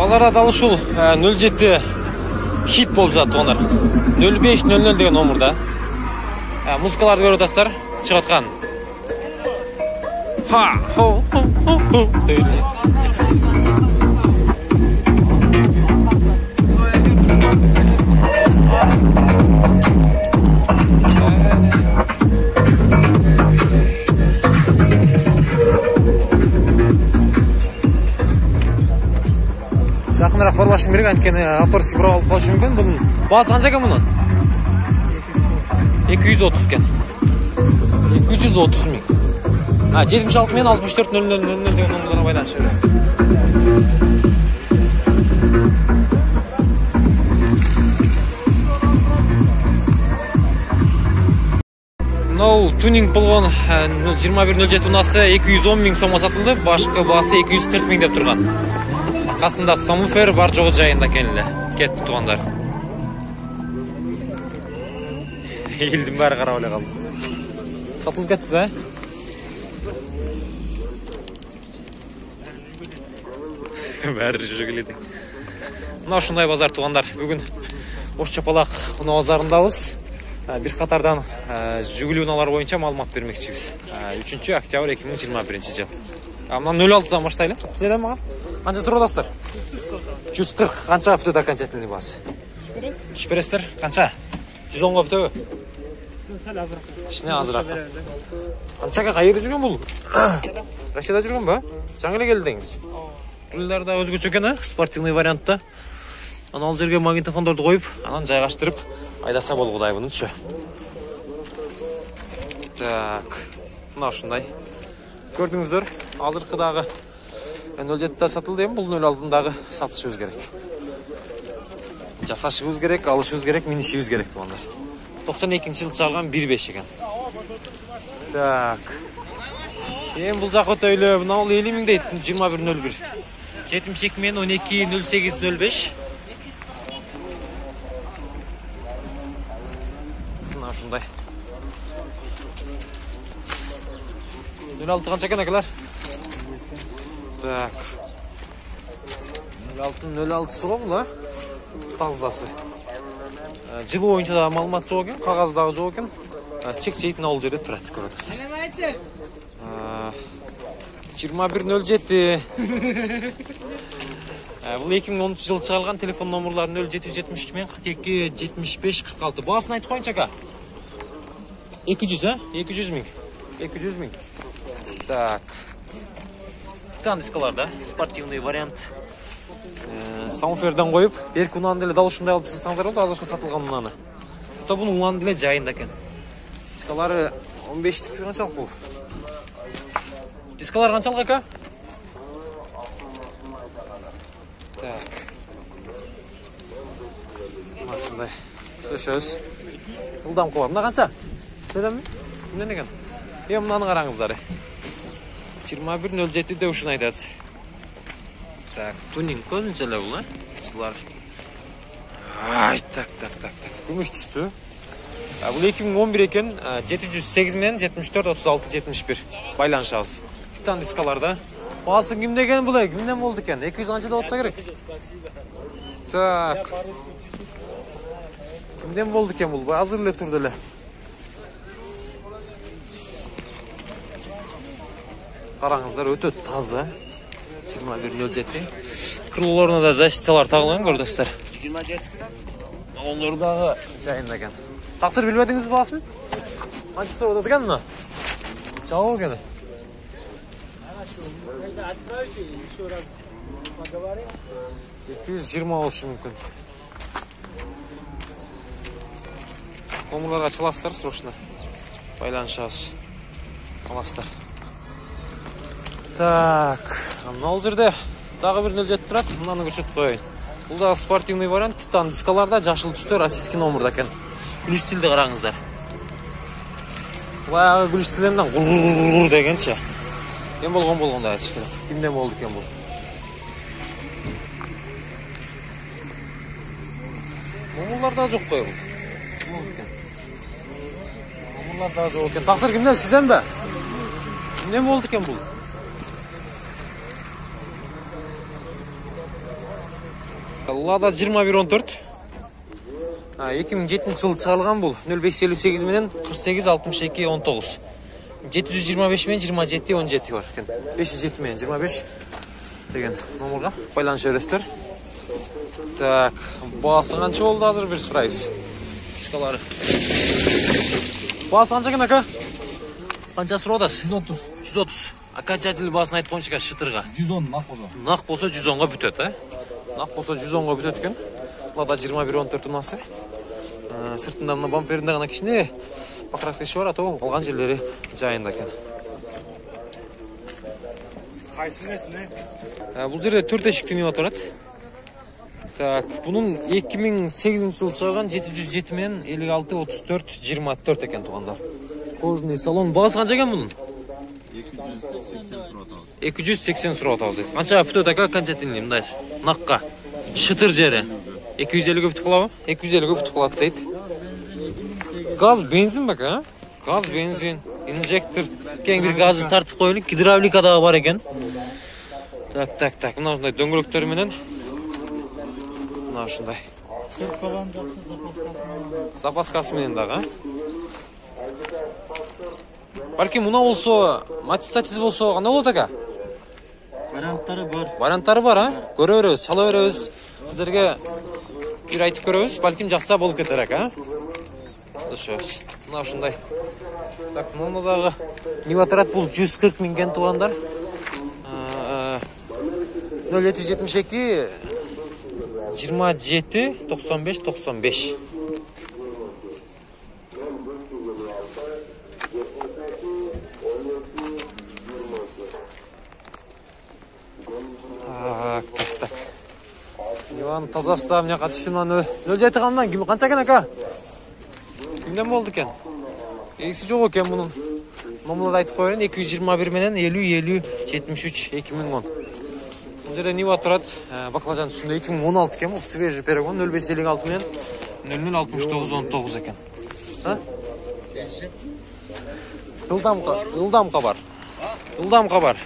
Базарда дал ушул 07 хит болуп жатты тугандар. 0500 деген номерда. Музыкаларды көрүп атасыздар, чыгып аткан. Ха, хо, хо, хо. Жақынырақ барбашым керек, анткени авторский права алып калышы мүмкүн. Бунун баасы канча экен мунун? 230 экен. 230 миң. 76 мен 64 00 деген номерлерге байланыша бересиз. Мынау тюнинг болгон 2107 унасы 210 миң сомго сатылды, башкы баасы 240 миң деп турган. Касында самуфер бар жогу жайында келди. Кетти тугандар. Элдин баары карап эле калды. Сатылып кетти да? Баары жүргүлөдү. Мына ушундай базар тугандар. Бүгүн Ош Чапалак унаа базарындабыз. Бир катардан жүгүлүү унаалар боюнча маалымат бермекчибиз. 3-октябрь 2021 жыл. Мына 06-дан баштайлы. Силер мага канча сурап атасыздар? 140. Канча бүтөт окончательный баасы? Түш бересиздер? Канча? 110го бүтөбү? Сәл азыраак. Кичине азыраак. Канчага кайерде жүргөн бул? Россияда жүргөн бе? Жаңы эле келдиңиз. Рулдар да өзгөчө экен, спортивный вариантта. Аны ал жерге магнитофондорду коюп, анан жайгаштырып айдаса болгудай бунучу. Так. Мына ушундай. Көрдүңүздөр, азыркыдагы 07-да сатылды эми, бул 06-дагы сатышыбыз керек. Жасашыбыз керек, алышыбыз керек, минишибиз керек тугандар. 92-жылы чыгарган 1.5 экен. Так. Эми бул жак өтөйлө, мына бул 50 миң дейт, 2101. 72 мен 12.08.05. Мына ушундай. 06 канча экен акалар? Так. 06-сы го бул, тазасы. Жыл боюнча да маалымат жок экен, кагаздагы жок экен. Чек сейтин ал жерде турат, көрүп атасыздар. 2107. Бул 2010-жылы чыгарылган телефон номерлары 0773 мен 42 75 46. Баасын айтып коюңчу ака. 200, 200 миң. 200 миң. Так. Титан дискаларда спортивный вариант. Самуферден коюп, берки унааны деле дал ушундай алып сатсаңдар болду, азыркы сатылган унааны. Тото бунун унааны деле жайында экен. Дискалары 15-тик канчалык бул? Дискалар канчалык ака? Так. Мына ушундай. Сөзсөз. Ылдамкы бар. Мына канча? Сөйлөмү? Эмне экен? Мынаны караңыздар. 2107-де ушуну айтат. Так, тунинг көзүнчө эле бул, сулар. Так. Күмүш түстү. Бул 2011 экен, 708 менен 74 36 71 байланышабыз. Титан дискаларда. Баасы кимде экен бул? Кимден болду экен? 200 канчада болса керек. Так. Кимден болду экен бул? Азыр эле турду эле. Караңыздар, өтө таза. 2107. Крылолоруна да защиталар тагылган, көрдүңүздөр. 27. Онлор дагы жайында экен. Таксыр билбедиңиз баасын? Канча сурап экен мына? Чабуу экен. 220 болушу мүмкүн. Номерларга чаласыздар, срочно байланышабыз. Аласыздар. Так, мына жерде дагы бир 07 турат, мынаны көрсөтүп коеюн. Бул да спортивный вариант, титан дискаларда, жашыл түстө, российский номерда экен. Гүлүш тилди караңыздар. Баягы гүлүш тилден гур дегенчи. Кем болгондой айтыш керек. Кимден болду экен бул? Номерлар да жок кой бул. Номерлар да жок экен. Таксыр кимден, сизденби? Кимден болду экен бул? Lada 2114. 2007 жылы чыгарылган бул. 0558 менен 48 62 19. 725 менен 27 17 бар экен. 507 менен 25 деген номерга байланыша бересиздер. Так, баасы канча болду азыр бир сурайбыз. Дискалары. Баасы канча экен ака? Канча сурап атасыз? 130. 130. Окончательный баасын айтып коюңузчу шытырга. 110 нақ болса. Нақ болса 110-га бүтөт, Нақ болса 110-га бүтөт экен. Лада 2114 унасы. Сыртында мына бамперинде гана кичине бакырак теши бар, ато алган жерлери жайында экен. Кайсынесине? Бул жерде 4 эшиктүү нема турат. Так, bunun 2008 жылы чыгарган 707 менен 56 34 24 экен туугандар. Кожный салон баасы канча экен bunun? 280 сурап атабыз. Канча бүтөт ака окончательный мындай накка. Шытыр жери. 250-ге бүтүп калабы? 250-ге бүтүп калат дейт. Газ, бензин бака, Газ, бензин, инжектор. Кең бир газды тартып коелу, гидравлика дагы бар экен. Так. Мына ушундай дөңгөлөктөр менен. Мына ушундай. Запаскасы менен дагы. Балким мына болсо, матисатиз болсо кандай болот ака? Варианттары бар, Көрө беребиз, сала беребиз. Сиздерге бир айтып көрөбүз, балким жакса болуп кетер ака. Дышөбүз. Мына ушундай. Так, мына дагы Нива турат, бул 140 миң кен туугандар. 0772 27 95 95. Так. Иван тазасы да мына катышынан нөл жайтыгандан ким канча экен ака? Кимден болду экен? Эси жок экен мунун. Номерларды айтып коеюн, 221 менен 50 73 2010. Бул жерде Нива турат, баклажан үстүндө 2016 экен, бул свежий перегон 0556 менен 0069 19 экен. Ылдамка бар.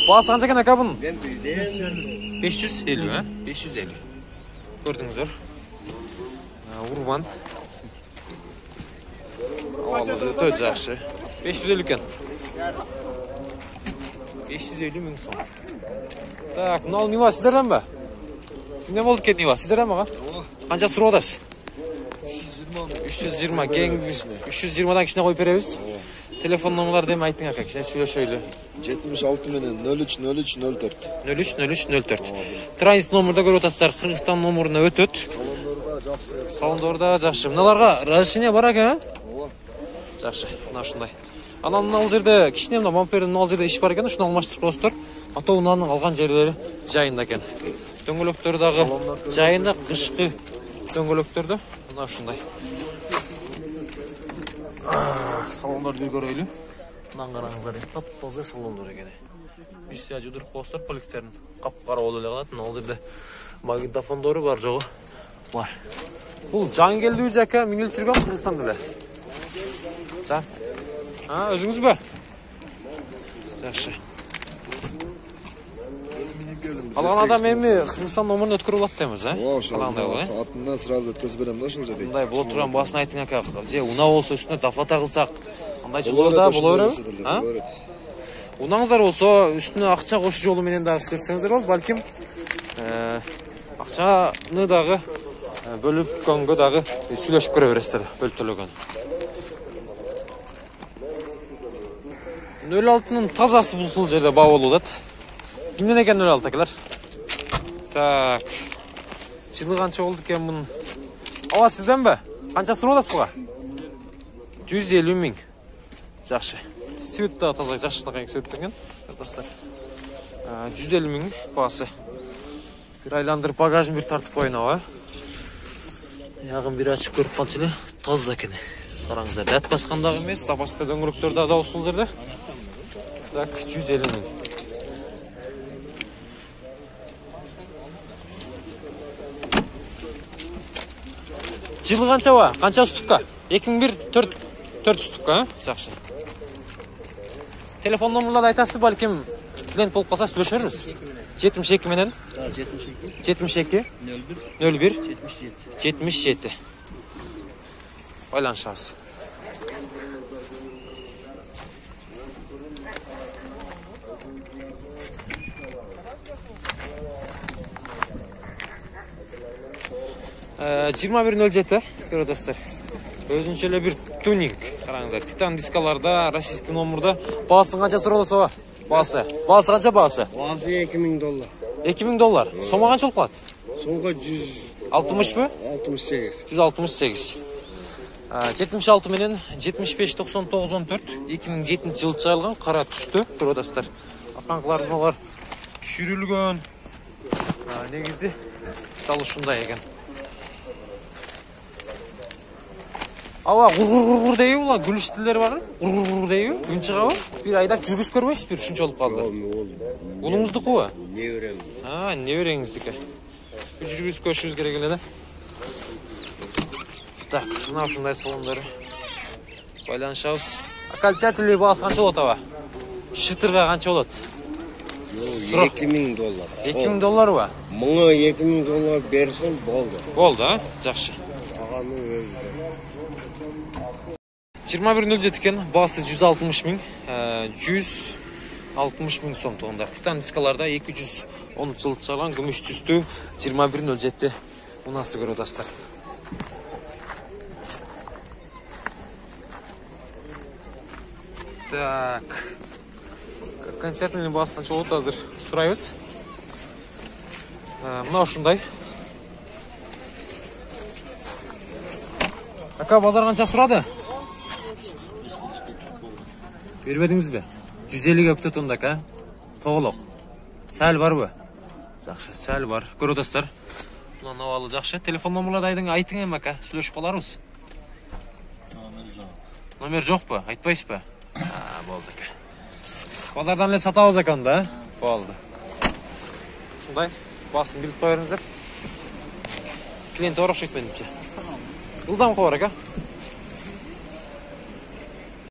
Баасы канча экен ака бунун? 550, 550. Көрдүңүздөр. Урбан. Өтө жакшы. 550 экен. 550 миң сом. Так, мына Нива сиздерден бе? Кимден болду экен Нива? Сиздерден бе? Канча сурап атасыз? 320. Кеңиз 320дан кичине коюп беребиз. Телефон номерларды эми айтың ака, кичине сүйлөшөйлү. 76 менен 030304. 030304. Транзит номерде көрүп атасыздар, Кыргызстан номеруна өтөт. Салондорда жакшы. Мыналарга разрешение бар экен, Жакшы, мына ушундай. Анан мына жерде кичине мына бампердин мына жерде иш бар экен, ушуну алмаштырып коесуздар. Ато унаанын алган жерлери жайында экен. Дөңгөлөктөр дагы жайында, кышкы дөңгөлөктөрдө мына ушундай. Салондорду көрөйлү. Мындан караңыздар, тап-таза салондор экен. Бир сыя жудуруп коесуздар, поликтерин кап-кара болуп эле калат. Мына жерде магнитофондору бар жогу бар. Бул жан келдиби жака, минилип жүргөн Кыргызстанда эле. Жан. Өзүңүз бе? Жакшы. Алган адам эми Кыргызстан номерин өткөрүп алат деймиз, Калгандай болот, Атынан сразу өткөзүп берем да ошол жерде. Мындай боло турган баасын айтың ака. Же уна болсо үстүнө доплата кылсак, андай жолдорда боло береби? Унаңыздар болсо үстүнө акча кошуу жолу менен дагы сүрсөңүздөр болот, балким акчаны дагы бөлүп көнгө дагы сүйлөшүп көрө бересиздер, бөлүп төлөгөн. 06-нын тазасы бул жерде баа болуп атат. Кимден экен 06 акалар? Так. Жылы канча болду экен мунун? Ава сизден бе? Канча сурап атасыз буга? 150 миң. Жакшы. Свет да таза жакшынакай светтенген. Достор. 150 миң баасы. Бир айландырып багажын бир тартып коюн ава. Ягын бир ачып көрүп калчу эле, таза экен. Караңыздар, дат баскандагы эмес, запаска дөңгөлөктөр да ушул жерде. Так, 150 миң. Жылы канча ба? Канча уступка? 2001 4 уступка, жакшы. Телефон номерларды айтасызбы, балким клиент болуп калса сүйлөшө беребиз. 72 menen 72 01 77 байланышабыз. Жиырма 21.07 көріп достар. Өзінше эле бир тюнинг караңыздар. Титан дискаларда, российский номерда баасы канча сураласа? Баасы канча баасы? Баасы $2000. $2000. Сомға канча болуп калат? Сомға 160 мы? 168. 168. 76 менен 75-99-14 2007 жылы чыгарылган кара түстө көріп достар. Апаңкылардын алар түшүрүлгөн. Негизи дал ушундай экен. Ава гур дейби була, күлүштүлөр бар. Гур дейби, күн чыгабы? Бир айдап жүргүз көрбөйсүзбү, ушунча болуп калды. Улуңуздукубу? Неберем. Небереңиздики. Бир жүргүз көрүшүбүз керек эле да. Так, мына ушундай салондор. Байланышабыз. Окончательный баасы канча болот аба? Шытырга канча болот? $2000. $2000 ба? Мыңа $2000 берсем болду. Болду, а? Жакшы. Ағамның өзі. 21.07 экен, баасы 160 миң, 160 миң сом туғандар. Титан дискаларда 210 жыл чыгарылган күмүш түстүү 21.07 унасы көрөт достар. Так. Концертный баасы канча болот азыр сурайбыз. Мына ушундай. Ака базар канча сурады? Бербедиңизби? 150ге бүт тонда ка? Тоголок. Сәл барбы? Жакшы, сәл бар. Көрөт достар. Мына навалы жакшы. Телефон номерларды айтың эми ака, сүйлөшүп каларбыз. Номер жокпу? Айтпайсызбы? Болду ака. Базардан эле сатабыз акан да? Болду. Ушундай басын билип коюңуздар. Клиент орокшойт менимче. Ылдам кобар ака.